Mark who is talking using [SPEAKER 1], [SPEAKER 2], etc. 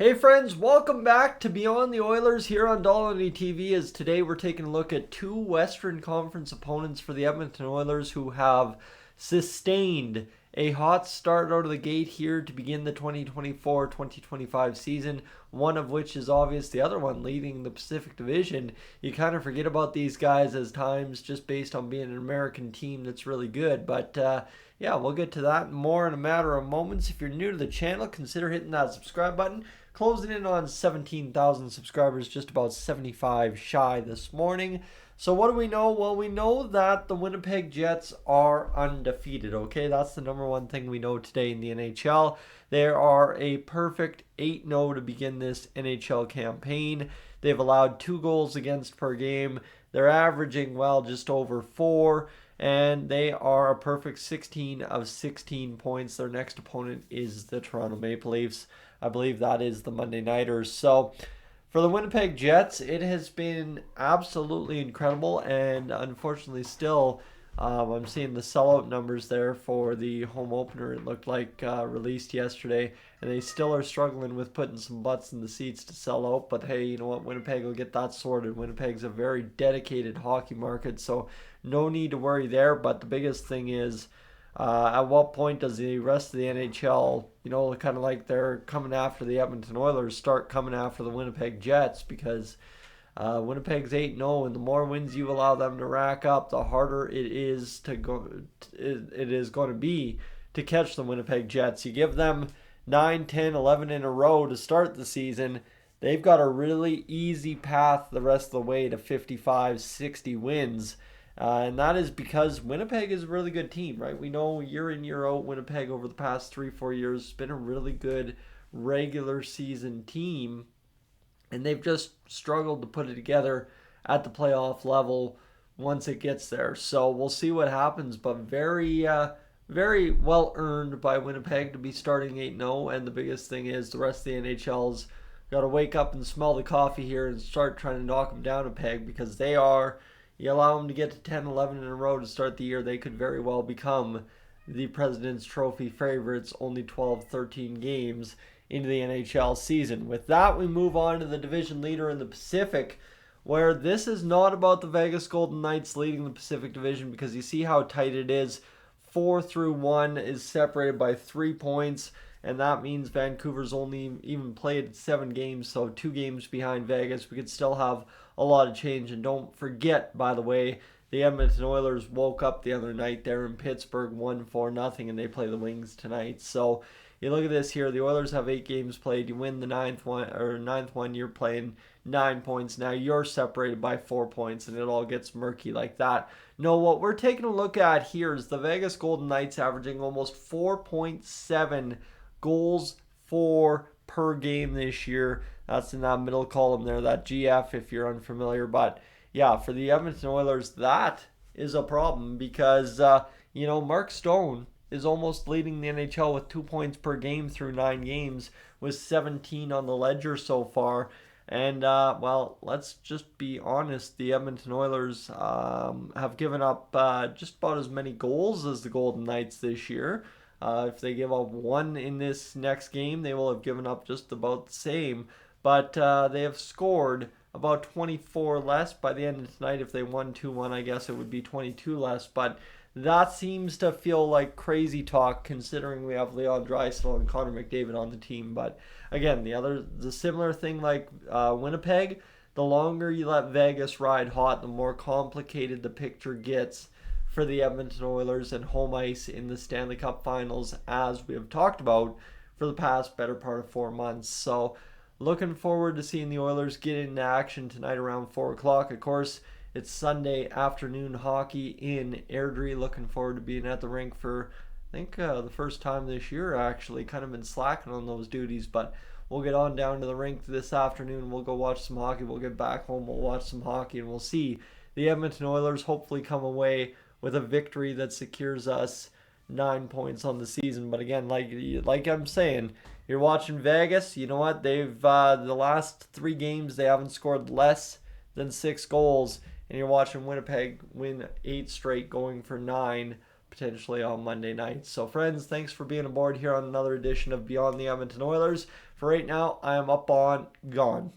[SPEAKER 1] Hey friends, welcome back to Beyond the Oilers here on Dolly TV. As today we're taking a look at two Western Conference opponents for the Edmonton Oilers who have sustained a hot start out of the gate here to begin the 2024-2025 season, one of which is obvious, the other one leading the Pacific Division. You kind of forget about these guys as times just based on being an American team that's really good, but yeah, we'll get to that and more in a matter of moments. If you're new to the channel, consider hitting that subscribe button. Closing in on 17,000 subscribers, just about 75 shy this morning. So what do we know? Well, we know that the Winnipeg Jets are undefeated, okay? That's the number one thing we know today in the NHL. They are a perfect 8-0 to begin this NHL campaign. They've allowed 2 goals against per game. They're averaging, well, just over 4. And they are a perfect 16 of 16 points. Their next opponent is the Toronto Maple Leafs. I believe that is the Monday Nighters. So for the Winnipeg Jets, it has been absolutely incredible. And unfortunately still, I'm seeing the sellout numbers there for the home opener. It looked like released yesterday. And they still are struggling with putting some butts in the seats to sell out. But hey, you know what? Winnipeg will get that sorted. Winnipeg's a very dedicated hockey market. So no need to worry there. But the biggest thing is, at what point does the rest of the NHL, kind of like they're coming after the Edmonton Oilers, start coming after the Winnipeg Jets? Because Winnipeg's 8-0, and the more wins you allow them to rack up, the harder it is going to be to catch the Winnipeg Jets. You give them 9, 10, 11 in a row to start the season, they've got a really easy path the rest of the way to 55, 60 wins. And that is because Winnipeg is a really good team, right? We know year in, year out, Winnipeg over the past 3-4 years has been a really good regular season team. And they've just struggled to put it together at the playoff level once it gets there. So we'll see what happens. But very well earned by Winnipeg to be starting 8-0. And the biggest thing is the rest of the NHL's got to wake up and smell the coffee here and start trying to knock them down a peg, because they are... You allow them to get to 10, 11 in a row to start the year, they could very well become the President's Trophy favorites, only 12, 13 games into the NHL season. With that, we move on to the division leader in the Pacific, where this is not about the Vegas Golden Knights leading the Pacific Division, because you see how tight it is. 4 through 1 is separated by 3 points, and that means Vancouver's only even played 7 games, so 2 games behind Vegas. We could still have a lot of change. And don't forget, by the way, the Edmonton Oilers woke up the other night there in Pittsburgh, 1-4-0, and they play the Wings tonight. So you look at this here, the Oilers have 8 games played. You win the ninth one, you're playing 9 points. Now you're separated by 4 points, and it all gets murky like that. No, what we're taking a look at here is the Vegas Golden Knights averaging almost 4.7 goals for per game this year. That's in that middle column there, that GF, if you're unfamiliar. But yeah, for the Edmonton Oilers, that is a problem, because Mark Stone is almost leading the NHL with 2 points per game through 9 games, with 17 on the ledger so far. And well, let's just be honest, the Edmonton Oilers have given up just about as many goals as the Golden Knights this year. If they give up 1 in this next game, they will have given up just about the same. But they have scored about 24 less by the end of tonight. If they won 2-1, I guess it would be 22 less. But that seems to feel like crazy talk, considering we have Leon Draisaitl and Connor McDavid on the team. But again, the similar thing like Winnipeg, the longer you let Vegas ride hot, the more complicated the picture gets for the Edmonton Oilers and home ice in the Stanley Cup Finals, as we have talked about for the past better part of 4 months. So looking forward to seeing the Oilers get into action tonight around 4 o'clock. Of course, it's Sunday afternoon hockey in Airdrie. Looking forward to being at the rink for, I think, the first time this year, actually. Kind of been slacking on those duties, but we'll get on down to the rink this afternoon. We'll go watch some hockey. We'll get back home. We'll watch some hockey, and we'll see the Edmonton Oilers hopefully come away with a victory that secures us 9 points on the season. But again, like I'm saying, you're watching Vegas. You know what? They've the last 3 games they haven't scored less than 6 goals, and you're watching Winnipeg win 8 straight, going for 9 potentially on Monday night. So friends, thanks for being aboard here on another edition of Beyond the Edmonton Oilers. For right now, I am up on gone.